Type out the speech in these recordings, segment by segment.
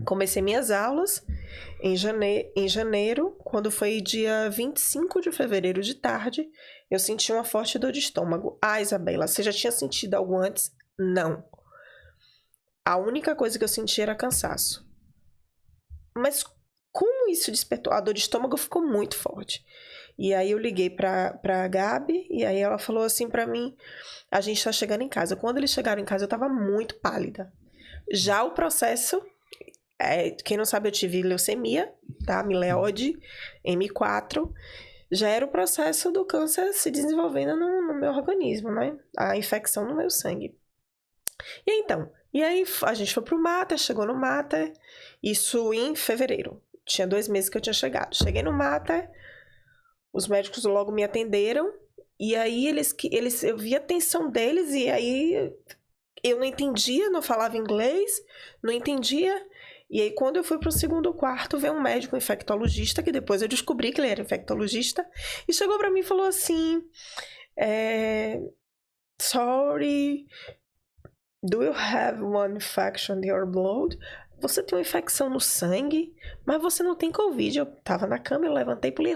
Comecei minhas aulas em janeiro, quando foi dia 25 de fevereiro de tarde, eu senti uma forte dor de estômago. Ah, Isabela, você já tinha sentido algo antes? Não. A única coisa que eu senti era cansaço. Mas como isso despertou? A dor de estômago ficou muito forte. E aí eu liguei pra Gabi, e aí ela falou assim pra mim, a gente tá chegando em casa. Quando eles chegaram em casa, eu tava muito pálida. Já o processo, quem não sabe, eu tive leucemia, tá? Amiloide, M4. Já era o processo do câncer se desenvolvendo no meu organismo, né? A infecção no meu sangue. E aí a gente foi pro Mater, chegou no Mater, isso em fevereiro. Tinha 2 meses que eu tinha chegado. Cheguei no Mater, os médicos logo me atenderam, e aí eu vi a tensão deles, e aí eu não entendia, não falava inglês, não entendia. E aí quando eu fui pro segundo quarto, veio um médico infectologista, que depois eu descobri que ele era infectologista, e chegou pra mim e falou assim, sorry, do you have one infection in your blood? Você tem uma infecção no sangue, mas você não tem Covid. Eu tava na cama, eu levantei e falei,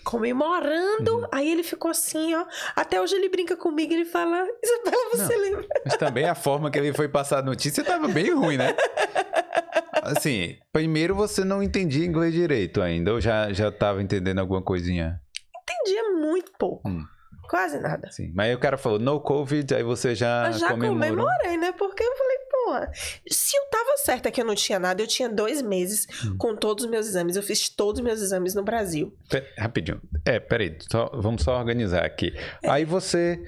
comemorando. Aí ele ficou assim, ó. Até hoje ele brinca comigo, ele fala, Isabela, você lembra? Mas também a forma que ele foi passar a notícia tava bem ruim, né? Assim, primeiro você não entendia inglês direito ainda, ou já tava entendendo alguma coisinha? Entendia muito pouco. Quase nada. Sim, mas aí o cara falou, no Covid, aí você já comemorou. Comemorei, né? Porque eu falei, porra, se eu tava certa que eu não tinha nada, eu tinha 2 meses com todos os meus exames. Eu fiz todos os meus exames no Brasil. Rapidinho. Peraí, vamos só organizar aqui. Aí você,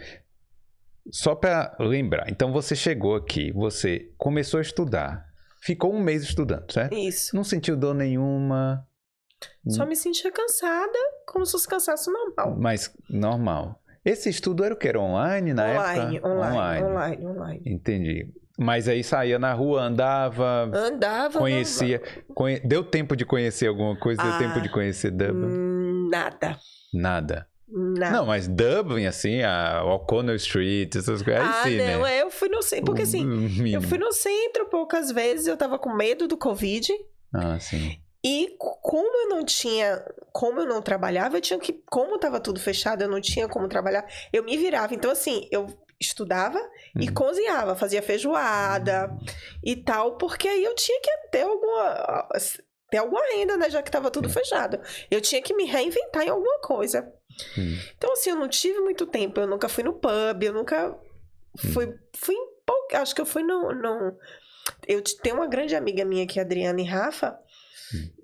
só pra lembrar, então você chegou aqui, você começou a estudar, ficou 1 mês estudando, certo? Isso. Não sentiu dor nenhuma? Só me sentia cansada, como se fosse cansaço normal. Mas normal. Esse estudo era o que? Era online na época? Online. Entendi. Mas aí saía na rua, andava, conhecia. Deu tempo de conhecer alguma coisa? Deu tempo de conhecer Dublin? Nada. Não, mas Dublin, assim, a O'Connell Street, essas coisas. Sim, não, né? eu fui no centro. Porque assim, eu fui no centro poucas vezes, eu tava com medo do Covid. Ah, sim. E como eu não trabalhava, como tava tudo fechado, eu não tinha como trabalhar, eu me virava. Então, assim, eu estudava e cozinhava, fazia feijoada e tal, porque aí eu tinha que ter alguma renda, né, já que tava tudo fechado. Eu tinha que me reinventar em alguma coisa. Então, assim, eu não tive muito tempo, eu nunca fui no pub, eu nunca fui em pouco, acho que eu fui eu tenho uma grande amiga minha que é a Adriana e Rafa,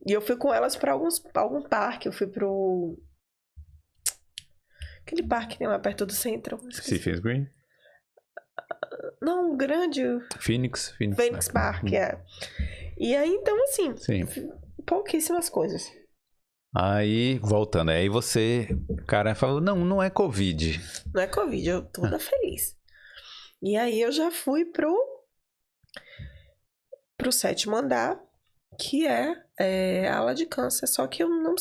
e eu fui com elas pra algum parque. Eu fui pro... aquele parque que tem lá perto do centro. Stephen's Green? Não, grande... Phoenix Park, E aí, então, assim... Sim. Pouquíssimas coisas. Aí, voltando, aí o cara falou, não é Covid. Não é Covid, eu tô toda feliz. E aí eu já fui pro 7º andar, que é a ala de câncer, só que eu não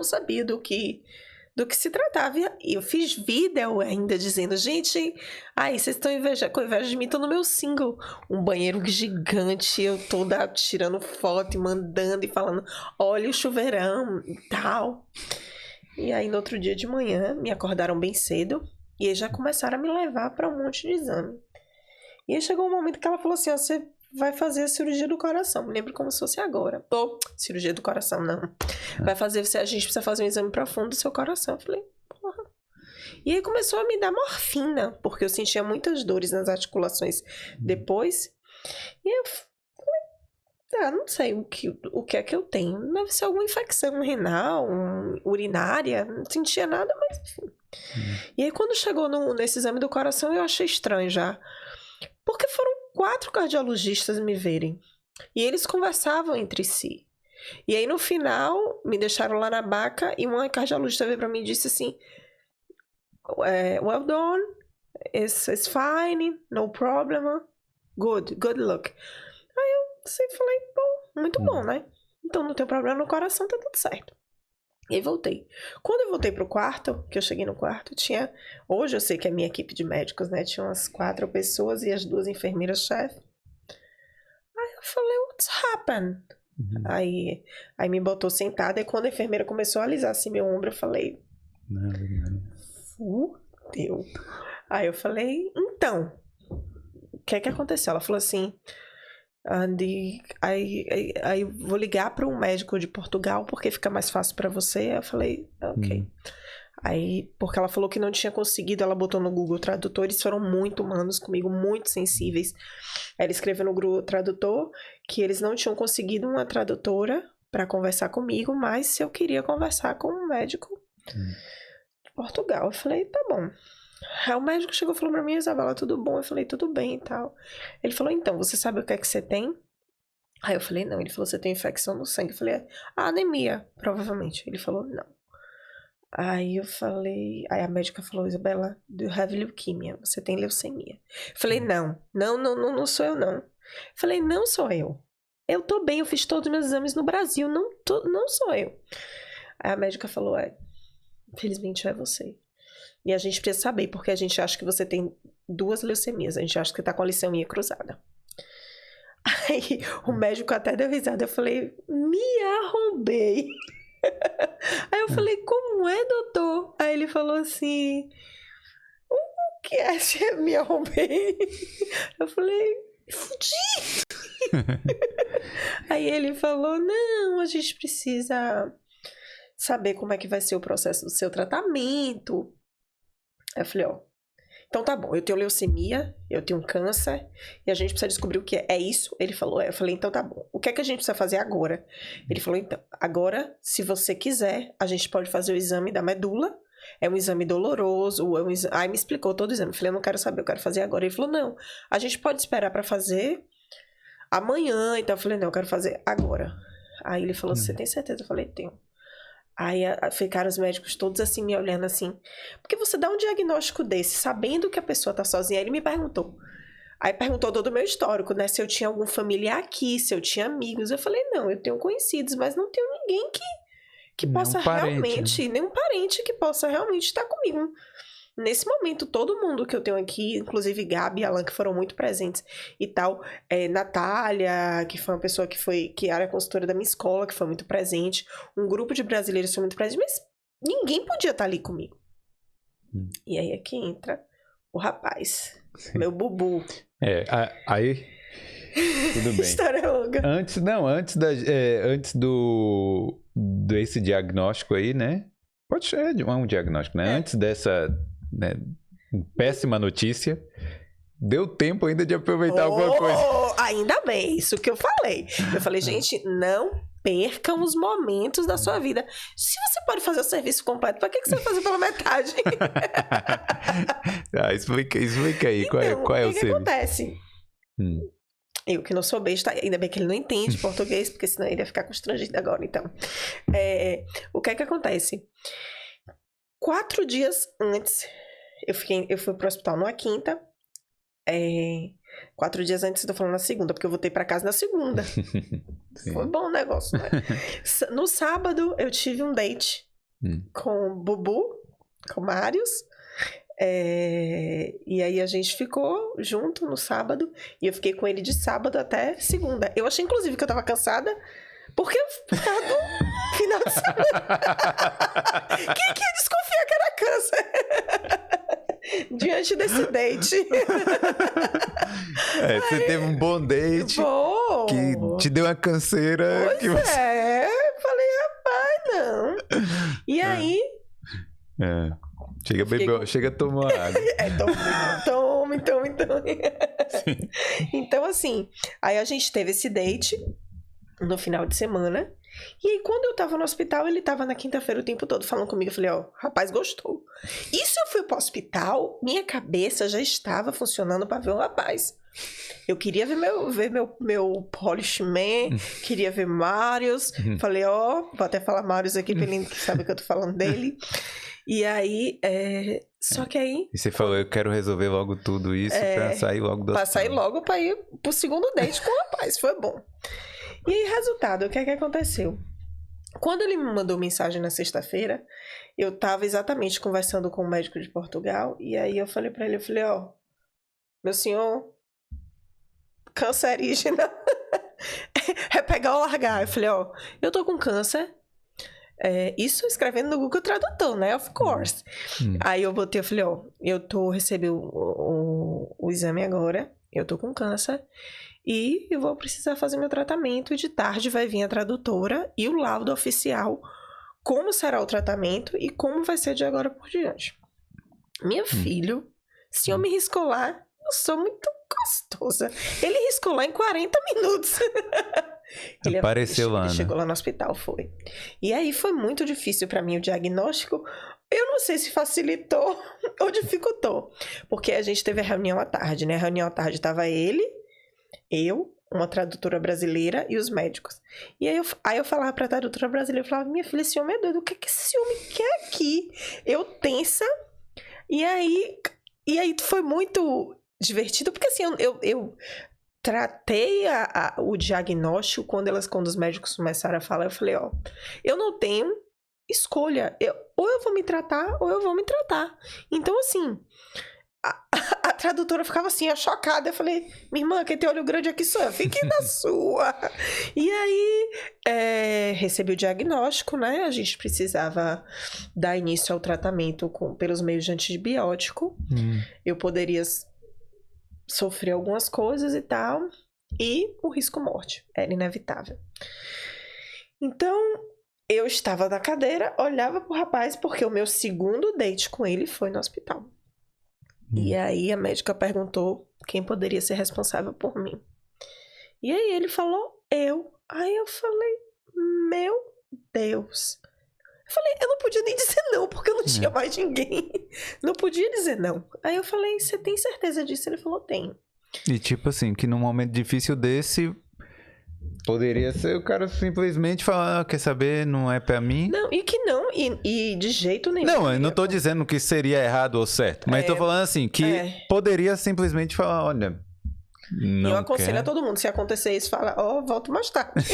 sabia do que se tratava. E eu fiz vídeo ainda dizendo, gente, vocês estão com inveja de mim, tô no meu single, um banheiro gigante, eu toda tirando foto e mandando e falando, olha o chuveirão e tal. E aí no outro dia de manhã me acordaram bem cedo e eles já começaram a me levar para um monte de exame. E aí chegou um momento que ela falou assim, você vai fazer a cirurgia do coração. Me lembro como se fosse agora. Cirurgia do coração, não. A gente precisa fazer um exame profundo do seu coração. Eu falei, porra. E aí começou a me dar morfina, porque eu sentia muitas dores nas articulações depois. E eu falei, não sei o que é que eu tenho. Deve ser alguma infecção renal, urinária. Não sentia nada, mas enfim. E aí quando chegou nesse exame do coração, eu achei estranho já. Porque foram 4 cardiologistas me verem. E eles conversavam entre si. E aí, no final, me deixaram lá na baca e uma cardiologista veio pra mim e disse assim, well done, it's fine, no problem, good luck. Aí eu falei, muito bom, né? Então não tem problema no coração, tá tudo certo. E aí voltei. Quando eu voltei pro quarto, que eu cheguei no quarto, hoje eu sei que é a minha equipe de médicos, né? Tinha umas 4 pessoas e as 2 enfermeiras-chefe. Aí eu falei, what's happened? Aí me botou sentada, e quando a enfermeira começou a alisar assim meu ombro, eu falei, fudeu. Aí eu falei, então, o que é que aconteceu? Ela falou assim, aí vou ligar para um médico de Portugal porque fica mais fácil para você. Eu falei, ok. Aí, porque ela falou que não tinha conseguido, ela botou no Google Tradutor, eles foram muito humanos comigo, muito sensíveis. Ela escreveu no Google Tradutor que eles não tinham conseguido uma tradutora para conversar comigo, mas se eu queria conversar com um médico de Portugal. Eu falei, tá bom. Aí o médico chegou e falou pra mim, Isabela, tudo bom? Eu falei, tudo bem e tal. Ele falou, então, você sabe o que é que você tem? Aí eu falei, não. Ele falou, você tem infecção no sangue. Eu falei, anemia, provavelmente. Ele falou, não. Aí eu falei... Aí a médica falou, Isabela, do you have leukemia? Você tem leucemia. Eu falei, não sou eu, não. Eu falei, não sou eu. Eu tô bem, eu fiz todos os meus exames no Brasil, não sou eu. Aí a médica falou, infelizmente é você. E a gente precisa saber, porque a gente acha que você tem 2 leucemias. A gente acha que você tá com a leucemia cruzada. Aí o médico até deu risada. Eu falei, me arrombei. Aí eu falei, como é, doutor? Aí ele falou assim, o que é se me arrombei? Eu falei, fudi. Aí ele falou, não, a gente precisa saber como é que vai ser o processo do seu tratamento. Aí eu falei, então tá bom, eu tenho leucemia, eu tenho câncer, e a gente precisa descobrir o que é. É isso? Ele falou, eu falei, então tá bom. O que é que a gente precisa fazer agora? Ele falou, então, agora, se você quiser, a gente pode fazer o exame da medula. É um exame doloroso, Aí me explicou todo o exame. Eu falei, eu não quero saber, eu quero fazer agora. Ele falou, não, a gente pode esperar pra fazer amanhã. Então eu falei, não, eu quero fazer agora. Aí ele falou, você tem certeza? Eu falei, tenho. Aí ficaram os médicos todos assim, me olhando assim. Porque você dá um diagnóstico desse, sabendo que a pessoa tá sozinha. Aí ele me perguntou. Aí perguntou todo o meu histórico, né? Se eu tinha algum familiar aqui, se eu tinha amigos. Eu falei, não, eu tenho conhecidos, mas não tenho ninguém que possa realmente... Nenhum parente que possa realmente estar comigo. Nesse momento, todo mundo que eu tenho aqui, inclusive Gabi e Alan, que foram muito presentes e tal, Natália, que foi uma pessoa que era consultora da minha escola, que foi muito presente, um grupo de brasileiros foi muito presente, mas ninguém podia estar ali comigo. E aí é que entra o rapaz, meu bubu. Aí... Tudo bem. História longa. Antes desse diagnóstico aí, né? Pode ser um diagnóstico, né? Antes dessa... né, péssima notícia, deu tempo ainda de aproveitar alguma coisa. Ainda bem, isso que eu falei. Eu falei, gente, não percam os momentos da sua vida. Se você pode fazer o serviço completo, pra que você vai fazer pela metade? Explica aí, então, qual é o serviço? O que acontece? Eu que não sou besta, ainda bem que ele não entende português, porque senão ele ia ficar constrangido agora, então. O que é que acontece? 4 dias antes, eu fui pro hospital numa quinta. 4 dias antes, eu tô falando na segunda, porque eu voltei pra casa na segunda. Foi bom o negócio, né? No sábado, eu tive um date com o Bubu, com o Marius. E aí a gente ficou junto no sábado. E eu fiquei com ele de sábado até segunda. Eu achei, inclusive, que eu tava cansada. Porque eu tava no final de semana. Quem que ia desconfiar que era câncer? Diante desse date. Você teve um bom date. Que te deu uma canseira. Falei, rapaz, não. E aí... Chega a tomar água. Tome. Então, assim, aí a gente teve esse date no final de semana. E aí, quando eu tava no hospital, ele tava na quinta-feira o tempo todo falando comigo. Eu falei, rapaz, gostou. Isso eu fui pro hospital, minha cabeça já estava funcionando pra ver o rapaz. Eu queria ver meu Polish Man, queria ver Marius. Falei, vou até falar Marius aqui pra ele saber que eu tô falando dele. E aí, só que aí... E você falou, eu quero resolver logo tudo isso pra sair logo do hospital. Pra sair logo, pra ir pro segundo date com o rapaz, foi bom. E aí, resultado, o que é que aconteceu? Quando ele me mandou mensagem na sexta-feira, eu tava exatamente conversando com o médico de Portugal, e aí eu falei pra ele, meu senhor, cancerígena, É pegar ou largar. Eu falei, ó, eu tô com câncer. Isso escrevendo no Google Tradutor, né? Of course. Aí eu botei, eu falei, ó, recebi o exame agora, eu tô com câncer e eu vou precisar fazer meu tratamento e de tarde vai vir a tradutora e o laudo oficial, como será o tratamento e como vai ser de agora por diante. Meu filho, se eu me riscou lá, eu sou muito gostosa. Ele riscou lá em 40 minutos. Ele apareceu lá, ele chegou lá no hospital, foi. E aí foi muito difícil pra mim o diagnóstico. Eu não sei se facilitou ou dificultou. Porque a gente teve a reunião à tarde, né? A reunião à tarde tava ele, eu, uma tradutora brasileira e os médicos. E aí eu falava pra tradutora brasileira, eu falava, minha filha, esse homem é doido, o que esse homem quer aqui? Eu tensa. E aí foi muito divertido, porque assim, eu tratei o diagnóstico quando os médicos começaram a falar, eu falei, ó, eu não tenho escolha, ou eu vou me tratar, ou eu vou me tratar. Então, assim, a tradutora ficava assim, chocada, eu falei, minha irmã, quem tem olho grande aqui sou eu, fique na sua. E aí, recebi o diagnóstico, né, a gente precisava dar início ao tratamento pelos meios de antibiótico, eu poderia sofrer algumas coisas e tal, e o risco morte era inevitável. Então, eu estava na cadeira, olhava pro rapaz, porque o meu segundo date com ele foi no hospital. E aí a médica perguntou quem poderia ser responsável por mim. E aí ele falou, eu. Aí eu falei, meu Deus. Eu falei, eu não podia nem dizer não, porque eu não tinha mais ninguém. Não podia dizer não. Aí eu falei, você tem certeza disso? Ele falou, tenho. E tipo assim, que num momento difícil desse, poderia ser o cara simplesmente falar, quer saber, não é pra mim? Não, e que não, e de jeito nenhum. Não, eu não tô dizendo que seria errado ou certo, mas tô falando assim, que poderia simplesmente falar, olha... Não eu aconselho a todo mundo, se acontecer isso, fala, volto mais tarde.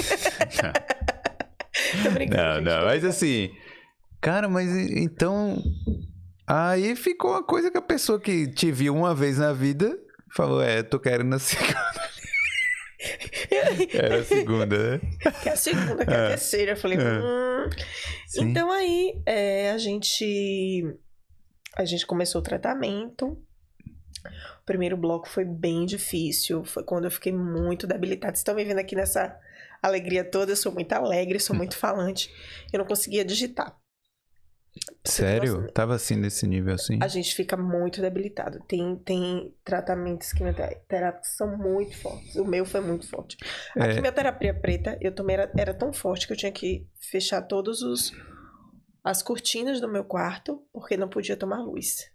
Tô brincando. Não, mas assim... Cara, mas então... Aí ficou uma coisa que a pessoa que te viu uma vez na vida falou, tô querendo a segunda. Era a segunda, né? Que é a segunda, que é a terceira. Eu falei, Então aí, a gente começou o tratamento. O primeiro bloco foi bem difícil. Foi quando eu fiquei muito debilitada. Vocês estão me vendo aqui nessa alegria toda. Eu sou muito alegre, sou muito falante. Eu não conseguia digitar. Sério? Tava assim, nesse nível assim? A gente fica muito debilitado. Tem tratamentos quimioterápicos que são muito fortes. O meu foi muito forte. A quimioterapia preta, eu tomei, era tão forte que eu tinha que fechar todas as cortinas do meu quarto, porque não podia tomar luz.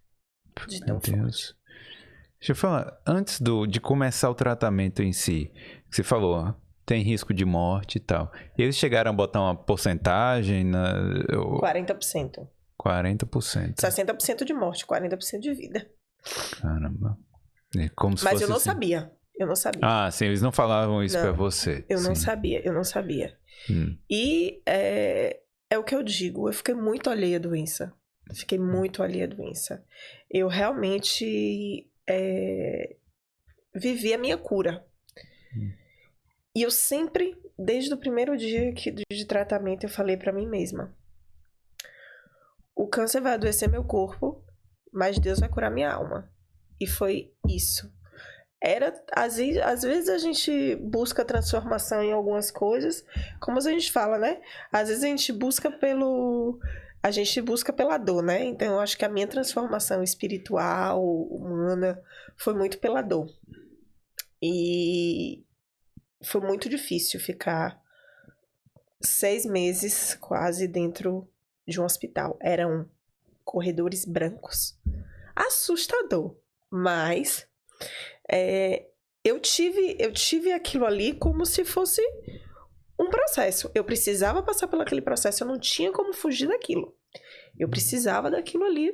De tão forte. Deixa eu falar, antes de começar o tratamento em si, você falou, tem risco de morte e tal. Eles chegaram a botar uma porcentagem? 40%. 40%. 60% de morte, 40% de vida. Caramba. Como se Mas fosse eu não assim. sabia. Eu não sabia. Ah, sim, eles não falavam isso pra você. Eu não sabia. E é o que eu digo, eu fiquei muito alheia à doença. Fiquei muito alheia à doença. Eu realmente vivi a minha cura. E eu sempre, desde o primeiro dia de tratamento, eu falei pra mim mesma, o câncer vai adoecer meu corpo, mas Deus vai curar minha alma. E foi isso. Às vezes a gente busca transformação em algumas coisas, como a gente fala, né? Às vezes a gente busca pela dor, né? Então eu acho que a minha transformação espiritual, humana, foi muito pela dor. E foi muito difícil ficar 6 meses quase dentro de um hospital. Eram corredores brancos. Assustador. Mas eu tive aquilo ali como se fosse um processo. Eu precisava passar por aquele processo. Eu não tinha como fugir daquilo. Eu precisava daquilo ali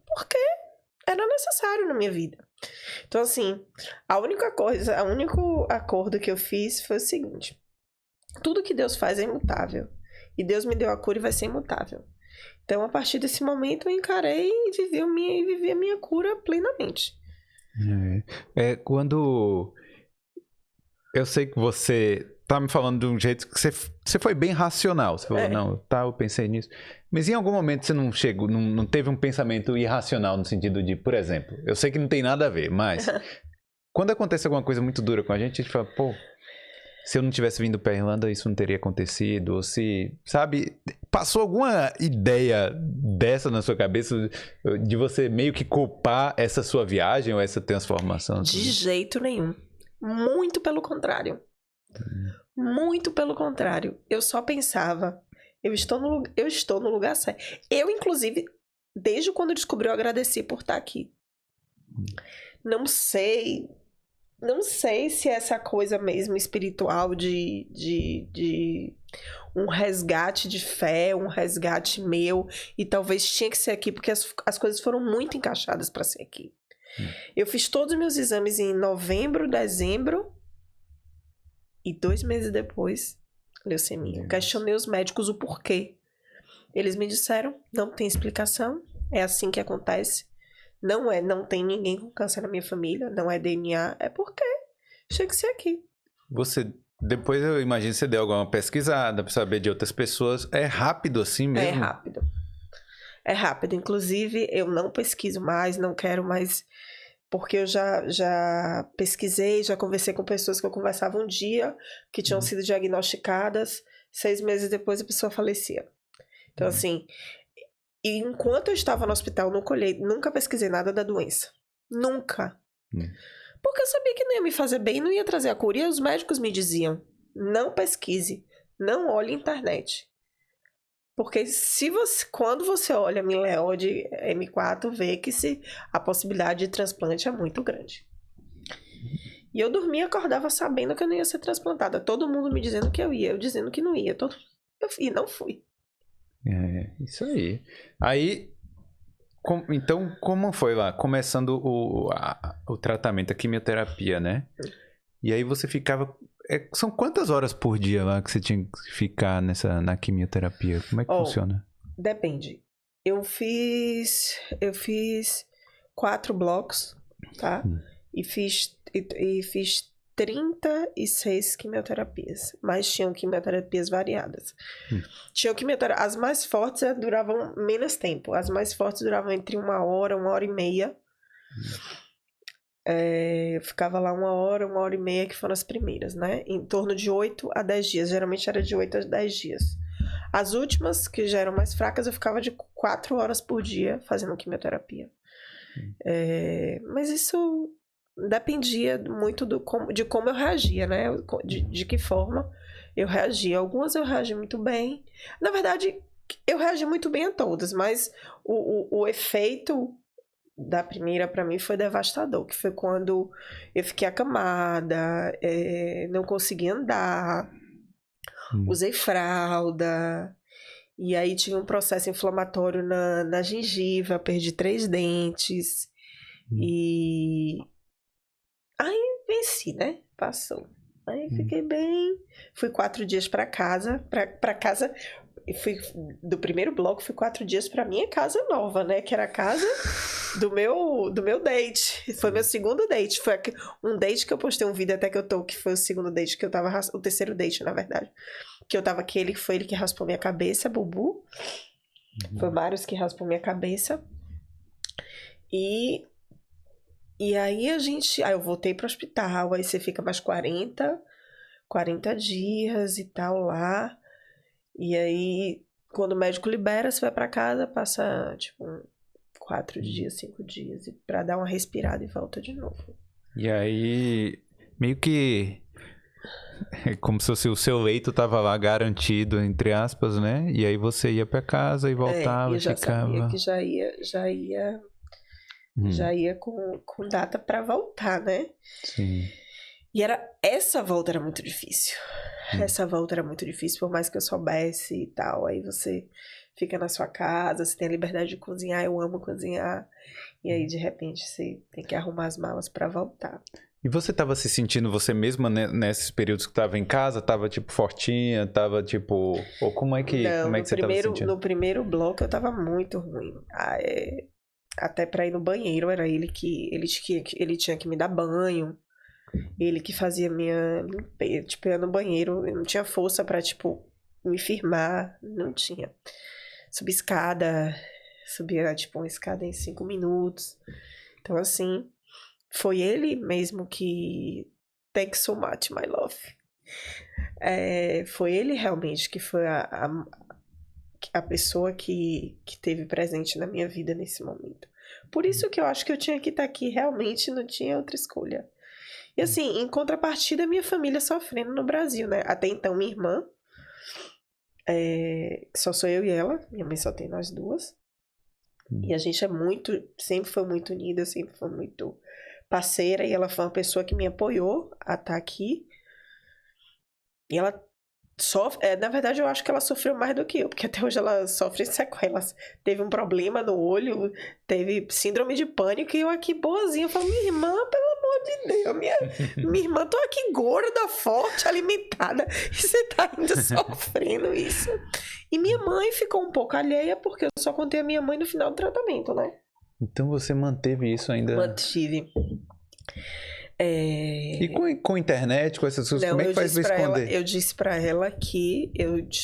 porque era necessário na minha vida. Então, assim, o único acordo que eu fiz foi o seguinte. Tudo que Deus faz é imutável. E Deus me deu a cura e vai ser imutável. Então, a partir desse momento, eu encarei e vivi a minha cura plenamente. Quando... Eu sei que você tá me falando de um jeito que você foi bem racional. Você falou, não, tá, eu pensei nisso. Mas em algum momento você não chegou, não teve um pensamento irracional no sentido de, por exemplo, eu sei que não tem nada a ver, mas quando acontece alguma coisa muito dura com a gente fala, pô, se eu não tivesse vindo pra Irlanda, isso não teria acontecido. Ou se, sabe, passou alguma ideia dessa na sua cabeça de você meio que culpar essa sua viagem ou essa transformação? De jeito nenhum. Muito pelo contrário. Muito pelo contrário. Eu só pensava, eu estou no lugar certo. Eu, inclusive, desde quando descobri, eu agradeci por estar aqui. Não sei se é essa coisa mesmo espiritual de um resgate de fé, um resgate meu, e talvez tinha que ser aqui, porque as coisas foram muito encaixadas para ser aqui. Eu fiz todos os meus exames em novembro, dezembro, e 2 meses depois, leucemia. Eu questionei os médicos o porquê. Eles me disseram, não tem explicação, é assim que acontece. Não tem ninguém com câncer na minha família, não é DNA, é porque tinha que ser aqui. Depois eu imagino que você deu alguma pesquisada para saber de outras pessoas. É rápido assim mesmo? É rápido. Inclusive, eu não pesquiso mais, não quero mais, porque eu já pesquisei, já conversei com pessoas que eu conversava um dia, que tinham sido diagnosticadas, 6 meses depois a pessoa falecia. Então, assim... E enquanto eu estava no hospital, nunca pesquisei nada da doença. Nunca. Porque eu sabia que não ia me fazer bem, não ia trazer a cura. E os médicos me diziam, não pesquise, não olhe internet. Porque quando você olha Mileode M4, vê que a possibilidade de transplante é muito grande. E eu dormia e acordava sabendo que eu não ia ser transplantada. Todo mundo me dizendo que eu ia, eu dizendo que não ia. E não fui. É, isso aí. Aí, então, como foi lá? Começando o tratamento, a quimioterapia, né? E aí você ficava... são quantas horas por dia lá que você tinha que ficar na quimioterapia? Como é que funciona? Depende. Eu fiz 4 blocos, tá? E fiz 36 quimioterapias, mas tinham quimioterapias variadas. As mais fortes duravam menos tempo. As mais fortes duravam entre 1 hora, 1 hora e meia. Eu ficava lá 1 hora, 1 hora e meia, que foram as primeiras, né? Em torno de 8 a 10 dias. Geralmente era de 8 a 10 dias. As últimas, que já eram mais fracas, eu ficava de 4 horas por dia fazendo quimioterapia. Mas isso... dependia muito de como eu reagia, né? De que forma eu reagia. Algumas eu reagi muito bem. Na verdade, eu reagi muito bem a todas, mas o efeito da primeira para mim foi devastador, que foi quando eu fiquei acamada, não conseguia andar, usei fralda, e aí tive um processo inflamatório na gengiva, perdi 3 dentes, e... Aí venci, né? Passou. Aí fiquei bem. Fui 4 dias pra casa. Pra casa. Do primeiro bloco, fui 4 dias pra minha casa nova, né? Que era a casa do meu date. Foi meu segundo date. Foi um date que eu postei um vídeo até que foi o segundo date, que eu tava... O terceiro date, na verdade. Que eu tava foi ele que raspou minha cabeça, Bubu. Foi Marius que raspou minha cabeça. E aí aí eu voltei pro hospital, aí você fica mais 40 dias e tal lá. E aí, quando o médico libera, você vai pra casa, passa, tipo, 4 dias, 5 dias, pra dar uma respirada e volta de novo. E aí, meio que... é como se o seu leito tava lá garantido, entre aspas, né? E aí você ia pra casa e voltava e ficava... sabia que já ia com data pra voltar, né? Sim. E essa volta era muito difícil. Essa volta era muito difícil, por mais que eu soubesse e tal. Aí você fica na sua casa, você tem a liberdade de cozinhar, eu amo cozinhar. E aí, de repente, você tem que arrumar as malas pra voltar. E você tava se sentindo você mesma nesses períodos que tava em casa? Tava, tipo, fortinha? Tava, tipo... Ou como é que você tava se sentindo? No primeiro bloco, eu tava muito ruim. Até pra ir no banheiro, era ele tinha que me dar banho. Ele que fazia minha limpeza. Tipo, eu ia no banheiro, eu não tinha força pra, tipo, me firmar. Não tinha. Subia, tipo, uma escada em 5 minutos. Então, assim, foi ele mesmo que... Thanks so much, my love. Foi ele realmente que foi a pessoa que teve presente na minha vida nesse momento. Por isso que eu acho que eu tinha que estar aqui, realmente não tinha outra escolha. E assim, em contrapartida, minha família sofrendo no Brasil, né? Até então, minha irmã, só sou eu e ela, minha mãe só tem nós duas. E a gente sempre foi muito unida, sempre foi muito parceira, e ela foi uma pessoa que me apoiou a estar aqui. E ela na verdade, eu acho que ela sofreu mais do que eu, porque até hoje ela sofre sequelas. Teve um problema no olho, teve síndrome de pânico, e eu aqui boazinha. Eu falo, minha irmã, pelo amor de Deus, minha irmã, tô aqui gorda, forte, alimentada, e você tá ainda sofrendo isso. E minha mãe ficou um pouco alheia, porque eu só contei a minha mãe no final do tratamento, né? Então você manteve isso ainda? Mantive. E com internet, com essas coisas, como é que faz pra esconder? Eu disse pra ela que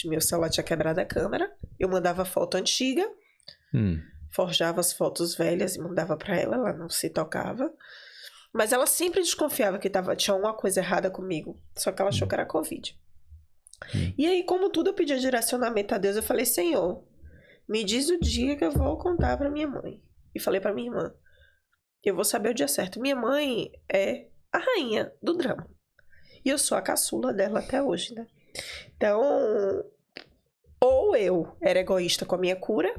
meu celular tinha quebrado a câmera, eu mandava foto antiga, forjava as fotos velhas e mandava pra ela, ela não se tocava. Mas ela sempre desconfiava que tinha alguma coisa errada comigo, só que ela achou que era Covid. E aí, como tudo, eu pedi direcionamento a Deus, eu falei, Senhor, me diz o dia que eu vou contar pra minha mãe. E falei pra minha irmã, eu vou saber o dia certo. Minha mãe é a rainha do drama. E eu sou a caçula dela até hoje, né? Então, ou eu era egoísta com a minha cura,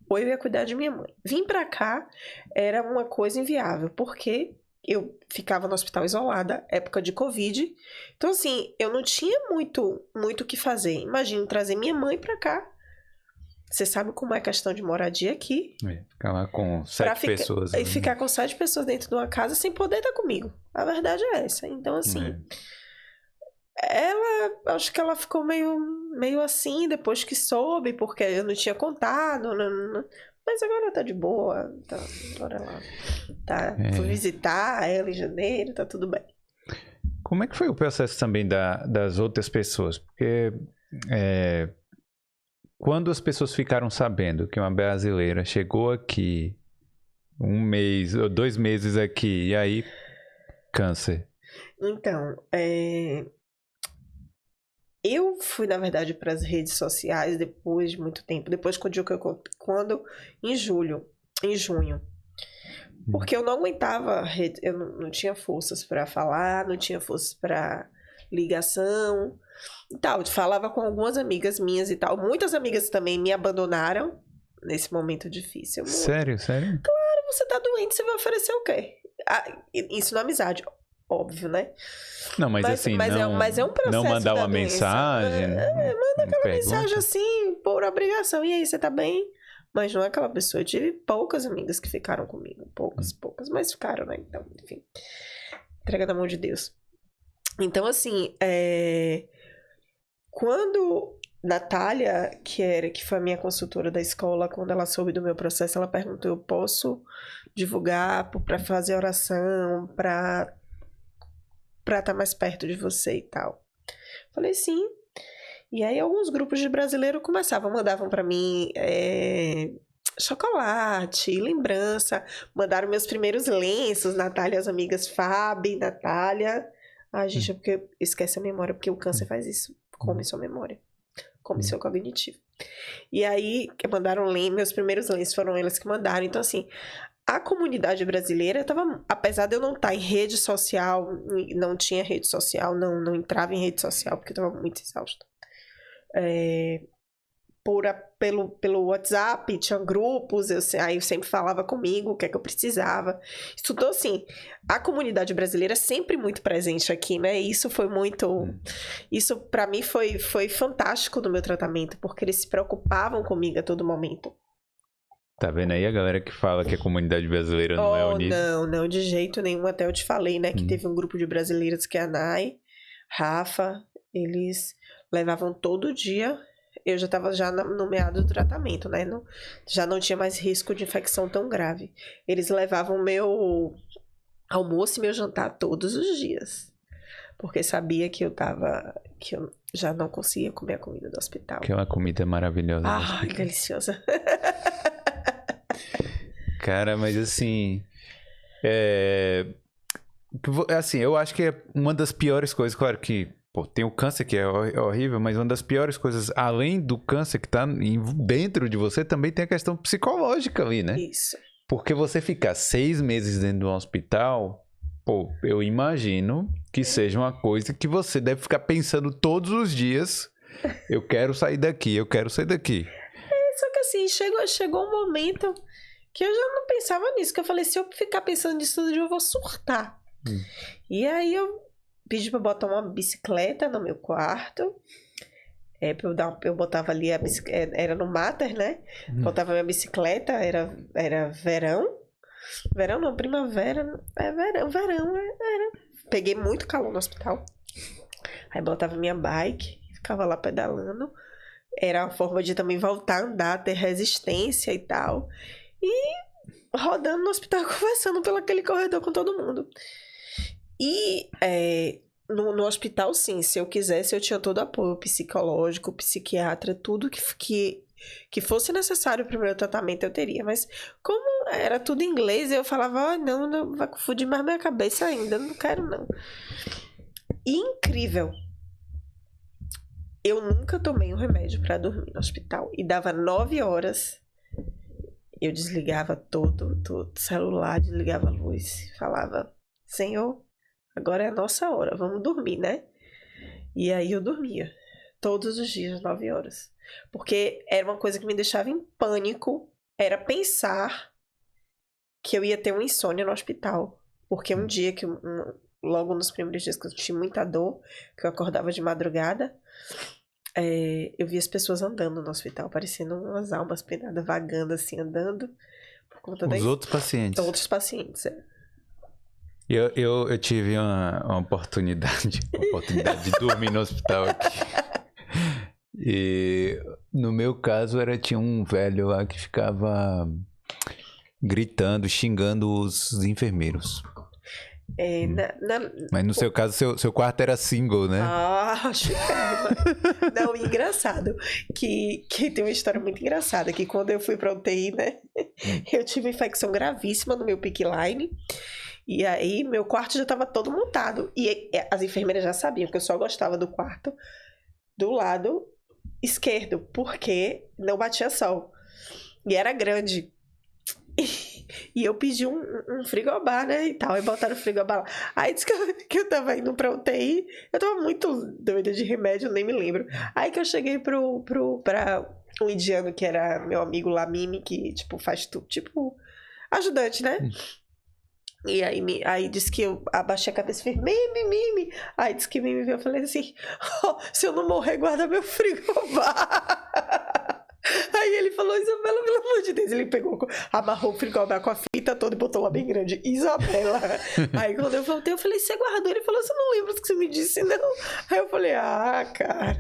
ou eu ia cuidar de minha mãe. Vim pra cá era uma coisa inviável, porque eu ficava no hospital isolada, época de Covid. Então, assim, eu não tinha muito o que fazer. Imagina trazer minha mãe pra cá. Você sabe como é a questão de moradia aqui. Ficar lá com 7 pessoas. E ficar com 7 pessoas dentro de uma casa sem poder estar comigo. A verdade é essa. Então, assim, acho que ela ficou meio assim depois que soube, porque eu não tinha contado. Mas agora tá de boa. Agora ela fui visitar ela em janeiro, tá tudo bem. Como é que foi o processo também das outras pessoas? Porque... quando as pessoas ficaram sabendo que uma brasileira chegou aqui 1 mês ou 2 meses aqui, e aí, câncer. Então, eu fui, na verdade, para as redes sociais depois de muito tempo, depois em junho. Porque eu não aguentava, eu não tinha forças para falar, não tinha forças para ligação e tal. Eu falava com algumas amigas minhas e tal. Muitas amigas também me abandonaram nesse momento difícil. Sério? Claro, você tá doente, você vai oferecer o quê? Isso na amizade, óbvio, né? Não, mas assim, mas é um processo. Não mandar uma mensagem. Manda aquela mensagem assim, por obrigação. E aí, você tá bem? Mas não é aquela pessoa. Eu tive poucas amigas que ficaram comigo. Poucas, mas ficaram, né? Então, enfim. Entrega na mão de Deus. Então, assim, quando Natália, que foi a minha consultora da escola, quando ela soube do meu processo, ela perguntou, eu posso divulgar para fazer oração, para estar mais perto de você e tal? Falei, sim. E aí alguns grupos de brasileiros mandavam para mim chocolate, lembrança, mandaram meus primeiros lenços, Natália, as amigas Fábio, Natália. Ai, gente, é porque esquece a memória, porque o câncer faz isso, come sua memória, come seu cognitivo. E aí, mandaram meus primeiros lenços, foram elas que mandaram. Então, assim, a comunidade brasileira apesar de eu não estar em rede social, não tinha rede social, não entrava em rede social, porque eu estava muito exausta. Pelo WhatsApp, tinha grupos, aí eu sempre falava comigo o que é que eu precisava. Então, assim, a comunidade brasileira é sempre muito presente aqui, né? Isso foi muito... Isso, pra mim, foi fantástico no meu tratamento, porque eles se preocupavam comigo a todo momento. Tá vendo aí a galera que fala que a comunidade brasileira não é unida? Não, de jeito nenhum. Até eu te falei, né, que teve um grupo de brasileiras que é a Nai, Rafa, eles levavam todo dia. Eu já estava no meado do tratamento, né? Já não tinha mais risco de infecção tão grave. Eles levavam almoço e meu jantar todos os dias. Porque sabia que eu já não conseguia comer a comida do hospital. Que é uma comida maravilhosa. Ah, deliciosa. Cara, mas assim... Assim, eu acho que é uma das piores coisas, claro que tem o câncer que é horrível, mas uma das piores coisas, além do câncer que tá dentro de você, também tem a questão psicológica ali, né? Isso. Porque você ficar 6 meses dentro de um hospital, eu imagino que seja uma coisa que você deve ficar pensando todos os dias, eu quero sair daqui, eu quero sair daqui. Só que assim, chegou um momento que eu já não pensava nisso, que eu falei, se eu ficar pensando nisso todo dia, eu vou surtar. E aí eu pedi pra botar uma bicicleta no meu quarto. Eu botava ali a bicicleta, era no Mater, né? Botava minha bicicleta, era verão. Verão não, primavera. Verão. Peguei muito calor no hospital. Aí botava minha bike, ficava lá pedalando. Era uma forma de também voltar a andar, ter resistência e tal. E rodando no hospital, conversando pelo aquele corredor com todo mundo. E no hospital, sim, se eu quisesse, eu tinha todo apoio psicológico, psiquiatra, tudo que fosse necessário para o meu tratamento eu teria. Mas como era tudo em inglês, eu falava, não, vai confundir mais minha cabeça ainda, não quero não. E incrível. Eu nunca tomei um remédio para dormir no hospital. E dava 9 horas, eu desligava todo celular, desligava a luz, falava, Senhor, agora é a nossa hora, vamos dormir, né? E aí eu dormia, todos os dias, 9 horas. Porque era uma coisa que me deixava em pânico, era pensar que eu ia ter uma insônia no hospital. Porque um dia que, logo nos primeiros dias que eu tinha muita dor, que eu acordava de madrugada, eu via as pessoas andando no hospital, parecendo umas almas penadas, vagando assim, andando. Por conta Os outros pacientes. Outros pacientes, Eu tive uma oportunidade de dormir no hospital aqui. E no meu caso tinha um velho lá que ficava gritando, xingando os enfermeiros. Mas no seu caso, seu quarto era single, né? Ah, chique. Não, engraçado. Que tem uma história muito engraçada. Que quando eu fui pra UTI, né? Eu tive infecção gravíssima no meu pickline. E aí, meu quarto já estava todo montado. E as enfermeiras já sabiam que eu só gostava do quarto do lado esquerdo, porque não batia sol. E era grande. E eu pedi um frigobar, né, e tal. E botaram o frigobar lá. Aí disse que eu tava indo pra UTI. Eu tava muito doida de remédio, nem me lembro. Aí que eu cheguei pra um indiano que era meu amigo lá, Mimi, que, tipo, faz tudo, tipo, ajudante, né? E aí disse que eu abaixei a cabeça e falei, Mimi. Aí disse que Mimi veio, eu falei assim, se eu não morrer, guarda meu frigobar. Aí ele falou, Isabela, pelo amor de Deus. Ele amarrou o frigobar com a fita toda e botou lá bem grande, Isabela. Aí quando eu voltei, eu falei, você guardou? Ele falou, você não lembra o que você me disse, não? Aí eu falei, cara.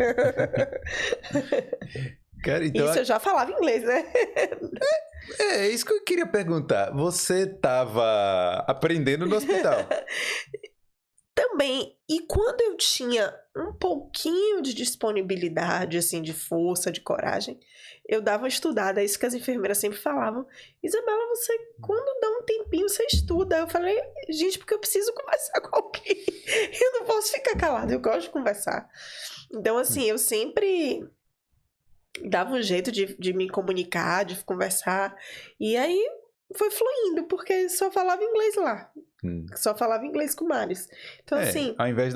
Então, isso eu já falava inglês, né? É isso que eu queria perguntar. Você estava aprendendo no hospital? Também. E quando eu tinha um pouquinho de disponibilidade, assim, de força, de coragem, eu dava uma estudada. É isso que as enfermeiras sempre falavam. Isabela, você, quando dá um tempinho, você estuda. Eu falei, gente, porque eu preciso conversar com alguém. Eu não posso ficar calada, eu gosto de conversar. Então, assim, eu sempre dava um jeito de me comunicar, de conversar. E aí foi fluindo, porque só falava inglês lá. Só falava inglês com o Marius. Então, assim... Ao invés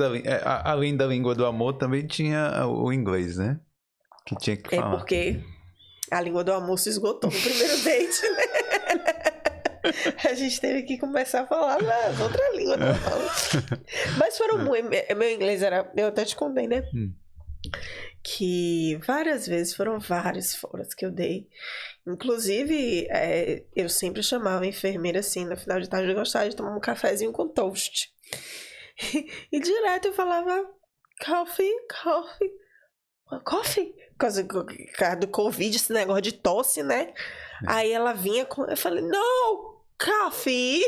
além da língua do amor, também tinha o inglês, né? Que tinha que falar. Porque a língua do amor se esgotou no primeiro date, né? A gente teve que começar a falar outra língua. Mas foram muito... Meu inglês era... Eu até te contei, né? Que várias vezes, foram vários foras que eu dei. Inclusive, eu sempre chamava a enfermeira assim, no final de tarde eu gostava de tomar um cafezinho com toast. E direto eu falava, coffee. Por causa do Covid, esse negócio de tosse, né? Aí ela vinha com... Eu falei, não, coffee.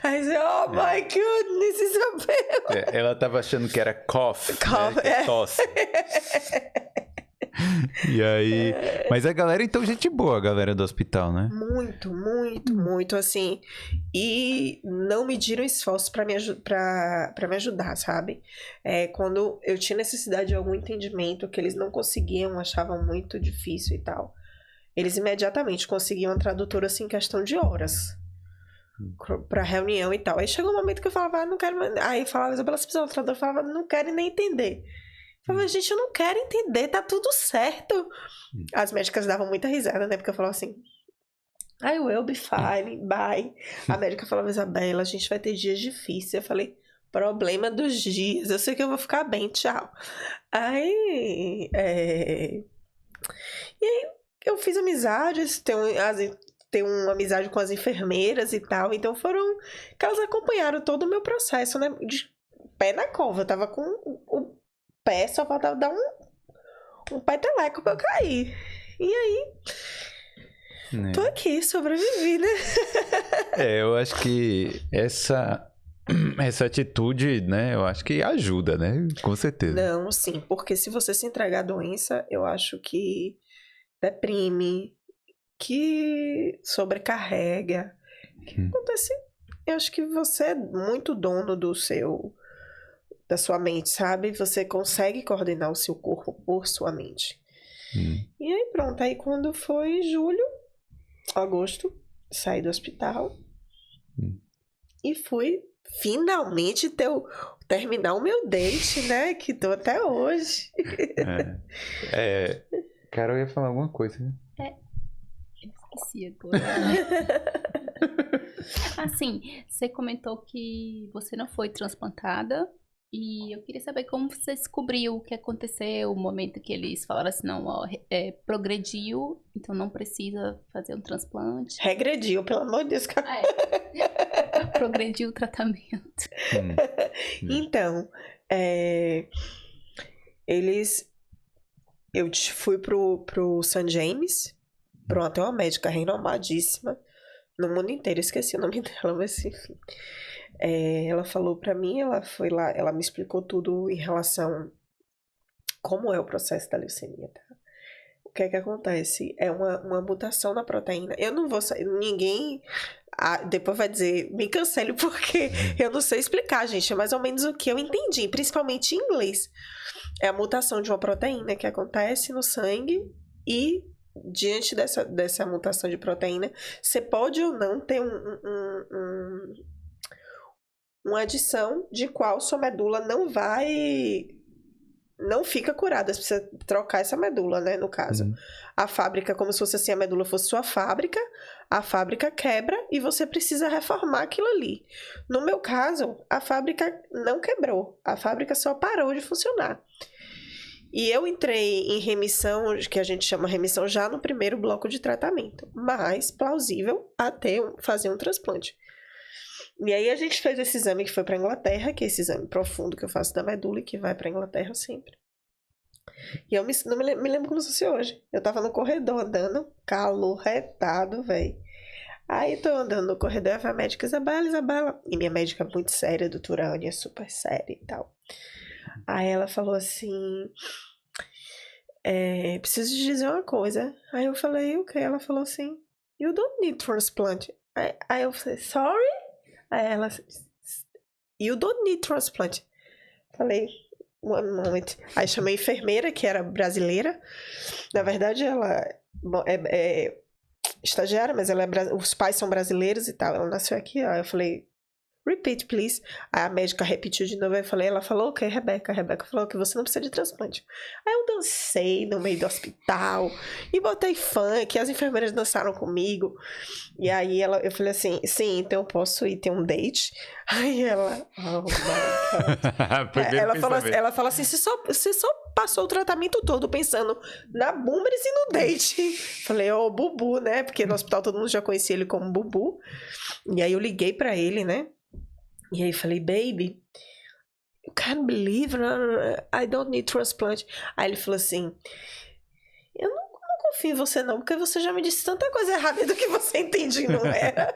Aí eu, oh my goodness, Isabela. Ela tava achando que era cough, né? Que é tosse. E aí... Mas a galera, então, gente boa, a galera do hospital, né? Muito, muito, muito, assim. E não mediram esforços pra me ajudar, sabe? Quando eu tinha necessidade de algum entendimento que eles não conseguiam, achavam muito difícil e tal, eles imediatamente conseguiam uma tradutora, assim, em questão de horas. Pra reunião e tal. Aí chegou um momento que eu falava, não quero mais... Aí falava, Isabela, você precisa de uma tradutora? Eu falava, não quero nem entender. Eu falava, gente, eu não quero entender, tá tudo certo. As médicas davam muita risada, né? Porque eu falava assim, I will be fine, bye. A médica falava, Isabela, a gente vai ter dias difíceis. Eu falei, problema dos dias, eu sei que eu vou ficar bem, tchau. Aí, E aí, eu fiz amizades, tenho uma amizade com as enfermeiras e tal, então foram que elas acompanharam todo o meu processo, né? De pé na cova, eu tava com o pé, só faltava dar um peteleco pra eu cair. E aí, tô aqui, sobrevivi, né? Eu acho que essa atitude, né, eu acho que ajuda, né? Com certeza. Não, sim, porque se você se entregar à doença, eu acho que deprime, que sobrecarrega. Que acontece? Eu acho que você é muito dono da sua mente, sabe? Você consegue coordenar o seu corpo por sua mente. E aí pronto, aí quando foi agosto, saí do hospital e fui finalmente terminar o meu date, né? Que tô até hoje. Carol ia falar alguma coisa, né? Eu esqueci agora. Assim, você comentou que você não foi transplantada. E eu queria saber como você descobriu o que aconteceu, o momento que eles falaram assim, não, progrediu, então não precisa fazer um transplante. Regrediu, pelo amor de Deus. Progrediu o tratamento. Então, eu fui pro St. James, até uma médica renomadíssima no mundo inteiro, esqueci o nome dela, mas enfim. Ela falou pra mim, ela foi lá, ela me explicou tudo em relação como é o processo da leucemia, tá? O que é que acontece? É uma mutação na proteína. Eu não vou sair, ninguém depois vai dizer, me cancele porque eu não sei explicar, gente, é mais ou menos o que eu entendi, principalmente em inglês. É a mutação de uma proteína que acontece no sangue e diante dessa mutação de proteína, você pode ou não ter uma adição de qual sua medula não fica curada. Você precisa trocar essa medula, né, no caso. A fábrica, como se fosse assim, a medula fosse sua fábrica, a fábrica quebra e você precisa reformar aquilo ali. No meu caso, a fábrica não quebrou, a fábrica só parou de funcionar. E eu entrei em remissão, que a gente chama remissão, já no primeiro bloco de tratamento, mas plausível até fazer um transplante. E aí a gente fez esse exame que foi para Inglaterra, que é esse exame profundo que eu faço da medula e que vai para Inglaterra sempre. E eu me lembro como se fosse hoje. Eu tava no corredor andando, calor retado, velho. Aí tô andando no corredor e a médica, Isabela. E minha médica é muito séria, a doutora Ania, super séria e tal. Aí ela falou assim, preciso te dizer uma coisa. Aí eu falei, o quê? Ela falou assim, you don't need transplant. Aí eu falei, sorry? Aí ela, you don't need transplant. Falei, one moment. Aí chamei a enfermeira, que era brasileira. Na verdade, ela é estagiária, mas os pais são brasileiros e tal. Ela nasceu aqui, ó. Eu falei, repeat, please. Aí a médica repetiu de novo. Ela falou, ok, Rebeca. A Rebeca falou que você não precisa de transplante. Aí eu dancei no meio do hospital e botei funk. As enfermeiras dançaram comigo. E aí eu falei assim, sim, então eu posso ir ter um date? Aí ela, oh my God. Ela falou assim, você só passou o tratamento todo pensando na Bumbles e no date. Falei, Bubu, né? Porque no hospital todo mundo já conhecia ele como Bubu. E aí eu liguei pra ele, né? E aí falei, baby, you can't believe, I don't need transplant. Aí ele falou assim, eu não confio em você não, porque você já me disse tanta coisa errada do que você entende, não era?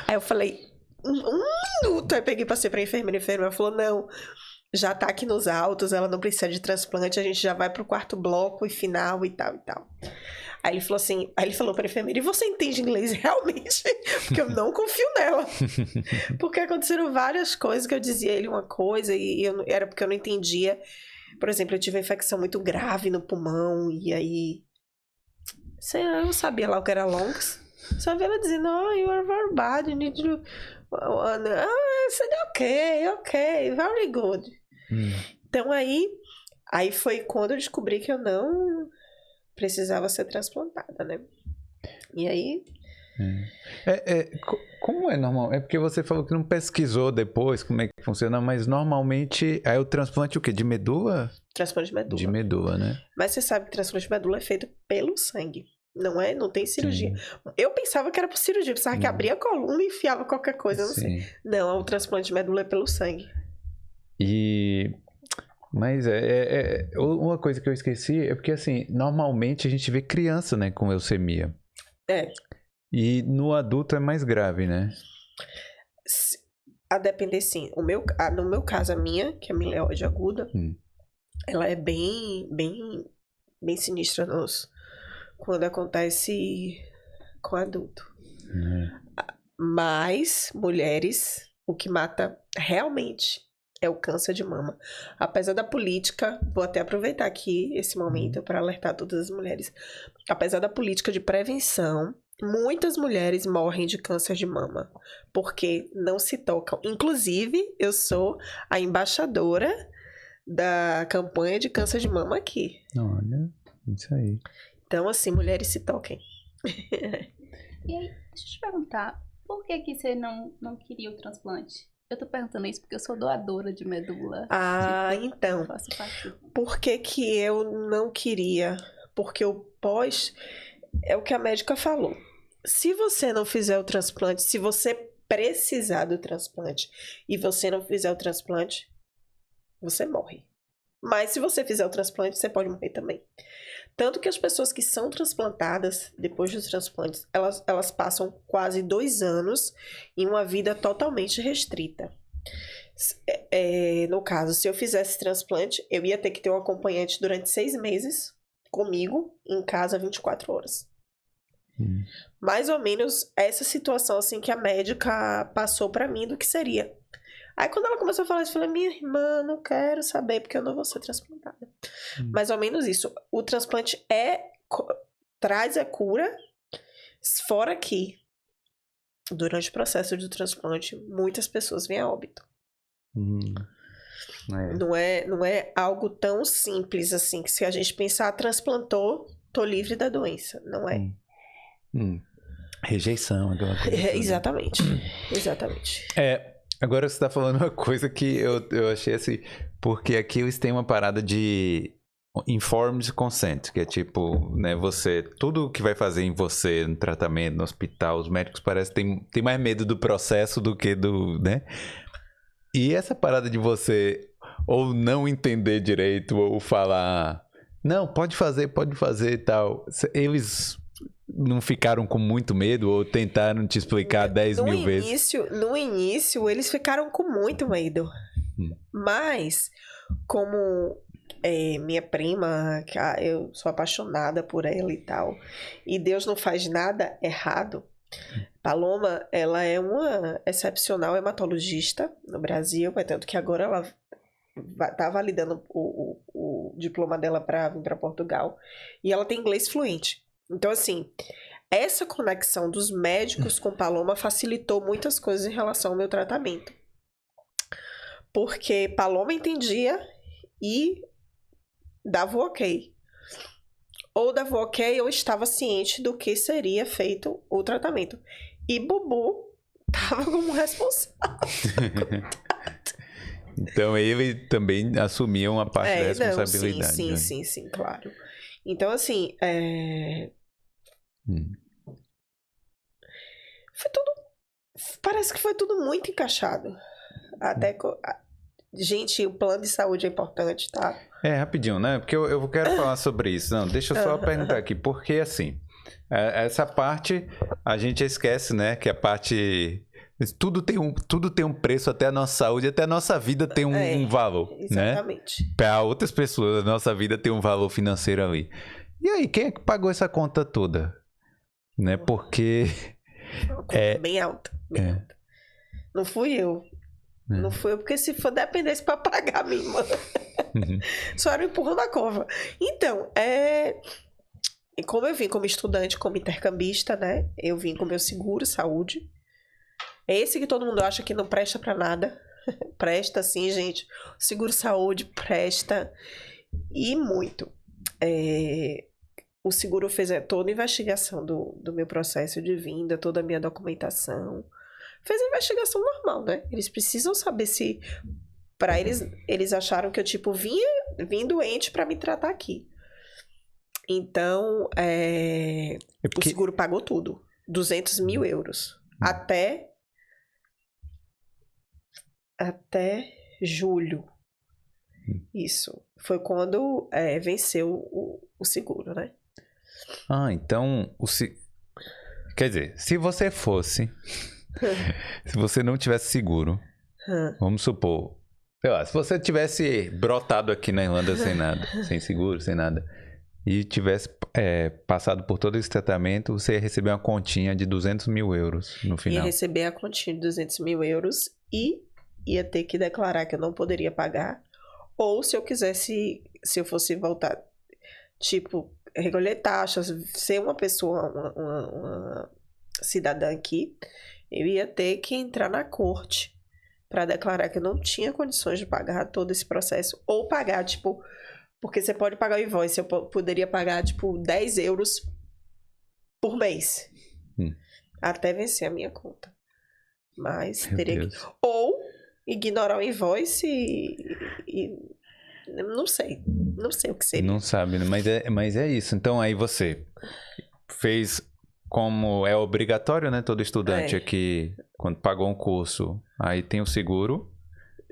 Aí eu falei, um minuto. Aí peguei e passei pra enfermeira. A enfermeira falou, não, já tá aqui nos autos, ela não precisa de transplante, a gente já vai pro quarto bloco e final e tal e tal. Aí ele falou assim, aí ele falou pra enfermeira, e você entende inglês realmente? Porque eu não confio nela. Porque aconteceram várias coisas que eu dizia a ele uma coisa e era porque eu não entendia. Por exemplo, eu tive uma infecção muito grave no pulmão e aí... eu não sabia lá o que era longs. Só vi ela dizendo, you are very bad, you need to... I said, ok, very good. Então aí foi quando eu descobri que eu não precisava ser transplantada, né? E aí... Como é normal? É porque você falou que não pesquisou depois como é que funciona, mas normalmente é o transplante o quê? De medula? Transplante de medula. De medula, né? Mas você sabe que transplante de medula é feito pelo sangue. Não tem cirurgia. Sim. Eu pensava que era por cirurgia, eu pensava que abria a coluna e enfiava qualquer coisa, não sei. Não, o transplante de medula é pelo sangue. Mas uma coisa que eu esqueci é porque, assim, normalmente a gente vê criança, né, com leucemia. E no adulto é mais grave, né? A depender, sim. No meu caso, a minha, que é a mieloide aguda, ela é bem sinistra quando acontece com adulto. Mas, mulheres, o que mata realmente é o câncer de mama. Apesar da política, vou até aproveitar aqui esse momento para alertar todas as mulheres. Apesar da política de prevenção, muitas mulheres morrem de câncer de mama, porque não se tocam. Inclusive, eu sou a embaixadora da campanha de câncer de mama aqui. Olha, isso aí. Então, assim, mulheres se toquem. E aí, deixa eu te perguntar, por que você não queria o transplante? Eu tô perguntando isso porque eu sou doadora de medula. Então. Por que eu não queria? Porque o pós... É o que a médica falou. Se você não fizer o transplante, se você precisar do transplante e você não fizer o transplante, você morre. Mas se você fizer o transplante, você pode morrer também. Tanto que as pessoas que são transplantadas, depois dos transplantes, elas passam quase 2 anos em uma vida totalmente restrita. No caso, se eu fizesse transplante, eu ia ter que ter um acompanhante durante 6 meses comigo, em casa, 24 horas. Mais ou menos essa situação assim que a médica passou pra mim do que seria. Aí quando ela começou a falar isso, eu falei, minha irmã, não quero saber porque eu não vou ser transplantada. Mais ou menos isso. O transplante traz a cura, fora que durante o processo do transplante, muitas pessoas vêm a óbito. Não é algo tão simples assim, que se a gente pensar, transplantou, tô livre da doença. Não é. Rejeição, aquela coisa. Exatamente. Agora você tá falando uma coisa que eu achei assim, porque aqui eles têm uma parada de informed consent, que é tipo, né, tudo que vai fazer em você, no tratamento, no hospital, os médicos parecem que tem mais medo do processo do que né? E essa parada de você ou não entender direito, ou falar, não, pode fazer e tal, eles não ficaram com muito medo ou tentaram te explicar 10 mil vezes? No início, eles ficaram com muito medo. Mas, como minha prima, eu sou apaixonada por ela e tal, e Deus não faz nada errado, Paloma, ela é uma excepcional hematologista no Brasil, tanto que agora ela tá validando o diploma dela para vir para Portugal, e ela tem inglês fluente. Então, assim, essa conexão dos médicos com Paloma facilitou muitas coisas em relação ao meu tratamento. Porque Paloma entendia e dava o ok. Ou dava o ok, eu estava ciente do que seria feito o tratamento. E Bubu estava como responsável. Então, ele também assumia uma parte da responsabilidade. Não, sim, claro. Então, assim, foi tudo... Parece que foi tudo muito encaixado. Até Gente, o plano de saúde é importante, tá? Rapidinho, né? Porque eu quero falar sobre isso. Não, deixa eu só perguntar aqui. Porque, assim, essa parte a gente esquece, né? Que a parte... Tudo tem um preço, até a nossa saúde, até a nossa vida tem um valor, exatamente. Né? Para outras pessoas, a nossa vida tem um valor financeiro ali. E aí, quem é que pagou essa conta toda? Né? Porque... Bem alta, bem alta. Não fui eu. Não fui eu, porque se for dependesse para pagar minha irmã. Só era empurrando na cova. Então, como eu vim como estudante, como intercambista, né? Eu vim com meu seguro saúde. É esse que todo mundo acha que não presta pra nada. Presta sim, gente. O seguro saúde presta. E muito. O seguro fez toda a investigação do meu processo de vinda, toda a minha documentação. Fez a investigação normal, né? Eles precisam saber se... Pra eles acharam que eu, tipo, vim doente pra me tratar aqui. Então, o seguro pagou tudo. 200 mil euros. Até julho. Isso. Foi quando venceu o seguro, né? Então... Quer dizer, se você fosse... se você não tivesse seguro... vamos supor... Sei lá, se você tivesse brotado aqui na Irlanda sem nada, sem seguro, sem nada... e tivesse passado por todo esse tratamento, você ia receber uma continha de 200 mil euros no final. Ia receber a continha de 200 mil euros e ia ter que declarar que eu não poderia pagar. Ou se eu fosse voltar, tipo, recolher taxas, ser uma pessoa, uma cidadã aqui, eu ia ter que entrar na corte para declarar que eu não tinha condições de pagar todo esse processo. Ou pagar, tipo... Porque você pode pagar o invoice, eu poderia pagar, tipo, 10 euros por mês. Até vencer a minha conta. Mas teria que... Ou ignorar o invoice e... Não sei. Não sei o que seria. Não sabe, né? Mas é isso. Então, aí você fez como é obrigatório, né? Todo estudante aqui, quando pagou um curso, aí tem o seguro.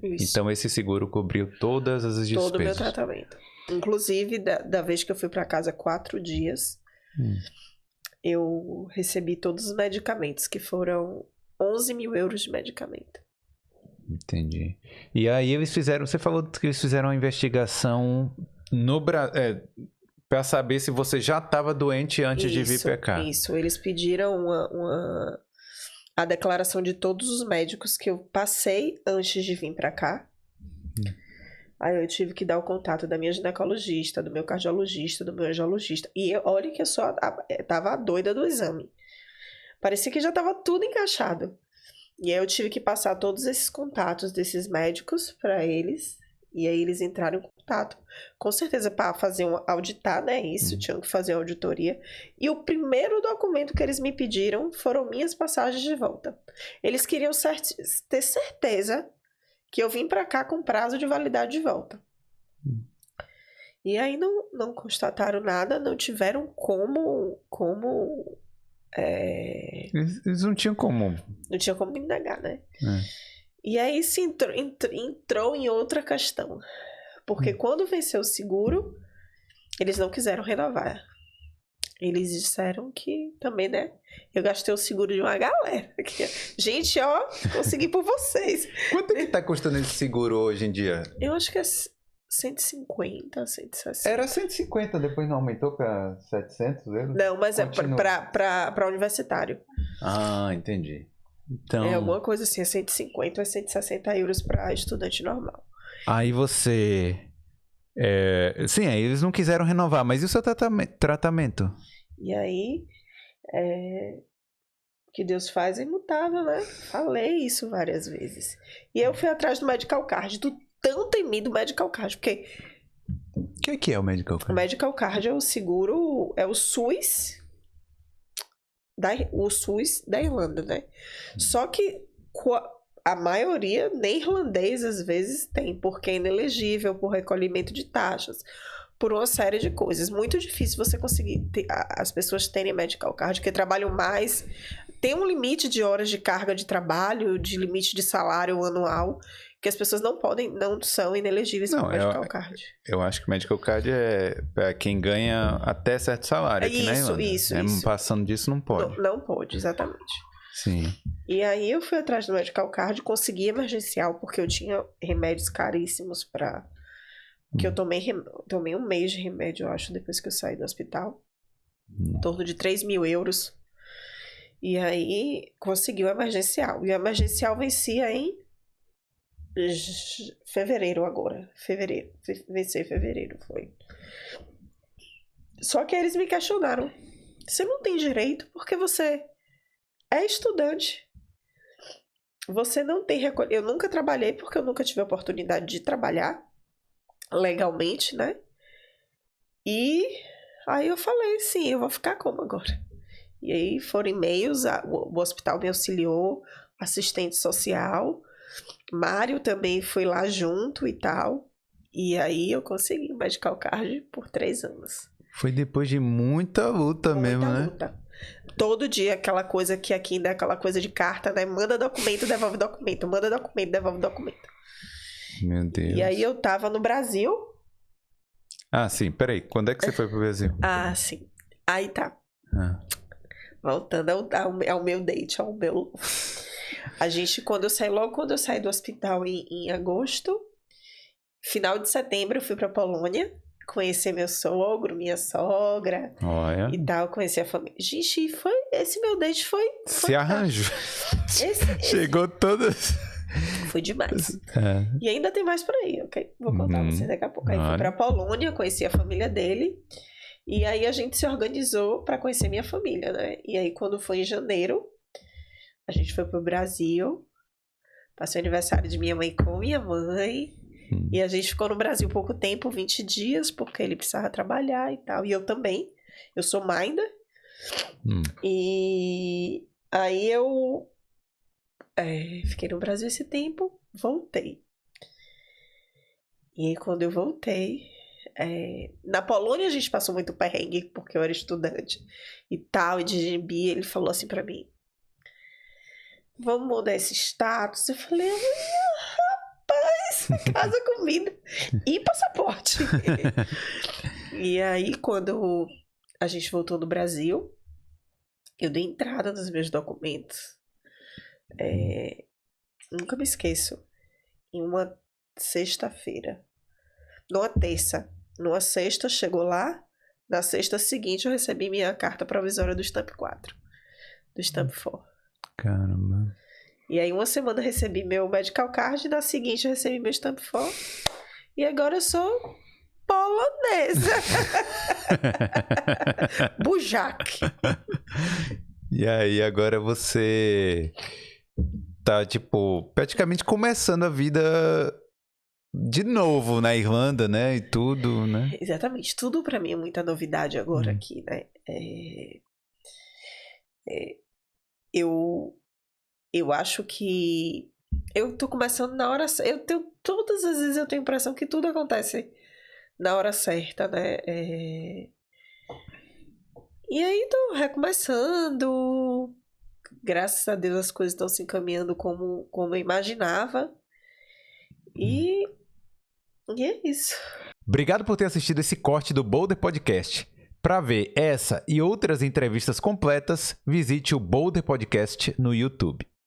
Isso. Então, esse seguro cobriu todas as despesas. Todo o meu tratamento. Inclusive, da vez que eu fui para casa 4 dias, eu recebi todos os medicamentos, que foram 11 mil euros de medicamento. Entendi. E aí eles fizeram... Você falou que eles fizeram uma investigação no para saber se você já estava doente antes de vir para cá. Isso. Eles pediram a declaração de todos os médicos que eu passei antes de vir para cá. Aí eu tive que dar o contato da minha ginecologista, do meu cardiologista, do meu angiologista. E olha que eu só tava doida do exame. Parecia que já tava tudo encaixado. E aí eu tive que passar todos esses contatos desses médicos para eles. E aí eles entraram em contato. Com certeza para fazer auditar, né? Isso, tinham que fazer uma auditoria. E o primeiro documento que eles me pediram foram minhas passagens de volta. Eles queriam ter certeza que eu vim para cá com prazo de validade de volta. E aí não constataram nada, não tiveram como eles não tinham como. Não tinha como me negar, né? E aí se entrou em outra questão. Porque quando venceu o seguro, eles não quiseram renovar. Eles disseram que também, né? Eu gastei o seguro de uma galera. Gente, ó, consegui por vocês. Quanto é que tá custando esse seguro hoje em dia? Eu acho que é 150, 160. Era 150, depois não aumentou para 700 euros? Não, mas continua. para universitário. Ah, entendi. Então... É alguma coisa assim, é 150 ou é 160 euros para estudante normal. Aí você... Sim, aí eles não quiseram renovar, mas e o seu tratamento? E aí, o que Deus faz é imutável, né? Falei isso várias vezes. E eu fui atrás do Medical Card, do tão temido Medical Card, porque... O que é o Medical Card? O Medical Card é o seguro, é o SUS da Irlanda, né? Só que a maioria, nem irlandês às vezes tem, porque é inelegível, por recolhimento de taxas, por uma série de coisas. Muito difícil você conseguir as pessoas terem Medical Card, porque trabalham mais, tem um limite de horas de carga de trabalho, de limite de salário anual, Porque as pessoas não são inelegíveis para o Medical Card. Eu acho que o Medical Card é para quem ganha até certo salário aqui, né, Irlanda? Isso. Passando disso não pode. Não pode, exatamente. Sim. E aí eu fui atrás do Medical Card, consegui emergencial, porque eu tinha remédios caríssimos para... Que eu tomei um mês de remédio, eu acho, depois que eu saí do hospital. Em torno de 3 mil euros. E aí, consegui o emergencial. E o emergencial vencia em fevereiro agora. Venceu em fevereiro, foi. Só que eles me questionaram. Você não tem direito porque você é estudante. Você não tem... Eu nunca trabalhei porque eu nunca tive a oportunidade de trabalhar legalmente, né? E aí eu falei, sim, eu vou ficar como agora? E aí foram e-mails, o hospital me auxiliou, assistente social, Mário também foi lá junto e tal. E aí eu consegui o Medical Card por 3 anos. Foi depois de muita luta mesmo, né? Muita luta. Todo dia aquela coisa que aqui ainda é aquela coisa de carta, né? Manda documento, devolve documento. Manda documento, devolve documento. Meu Deus. E aí eu tava no Brasil. Ah, sim. Peraí. Quando é que você foi pro Brasil? Ah, sim. Aí tá. Voltando ao meu date, ao meu... A gente, logo quando eu saí do hospital em agosto, final de setembro eu fui pra Polônia, conhecer meu sogro, minha sogra. Olha. E tal, conhecer a família. Gente, esse meu date foi se arranjou. Chegou todas... Foi demais. E ainda tem mais por aí, ok? Vou contar pra vocês daqui a pouco. Aí fui pra Polônia, conheci a família dele. E aí a gente se organizou pra conhecer minha família, né? E aí quando foi em janeiro, a gente foi pro Brasil. Passei o aniversário de minha mãe com minha mãe. E a gente ficou no Brasil pouco tempo, 20 dias, porque ele precisava trabalhar e tal. E eu também. Eu sou Minder. E aí eu... fiquei no Brasil esse tempo, voltei. E aí quando eu voltei, na Polônia a gente passou muito perrengue, porque eu era estudante e tal, e de GB, ele falou assim pra mim, vamos mudar esse status? Eu falei, rapaz, casa, comida e passaporte. E aí quando a gente voltou no Brasil, eu dei entrada nos meus documentos. Nunca me esqueço. Em uma sexta-feira. Numa sexta, chegou lá. Na sexta seguinte, eu recebi minha carta provisória do Stamp 4. Do Stamp 4. Caramba. E aí, uma semana eu recebi meu Medical Card. Na seguinte, eu recebi meu Stamp 4. E agora eu sou polonesa. Bujak. E aí, agora você... tá, tipo, praticamente começando a vida de novo na Irlanda, né? E tudo, né? Exatamente. Tudo pra mim é muita novidade agora aqui, né? Eu acho que eu tô começando na hora certa. Todas as vezes eu tenho a impressão que tudo acontece na hora certa, né? E aí tô recomeçando... Graças a Deus as coisas estão se encaminhando como eu imaginava. E é isso. Obrigado por ter assistido esse corte do Boulder Podcast. Para ver essa e outras entrevistas completas, visite o Boulder Podcast no YouTube.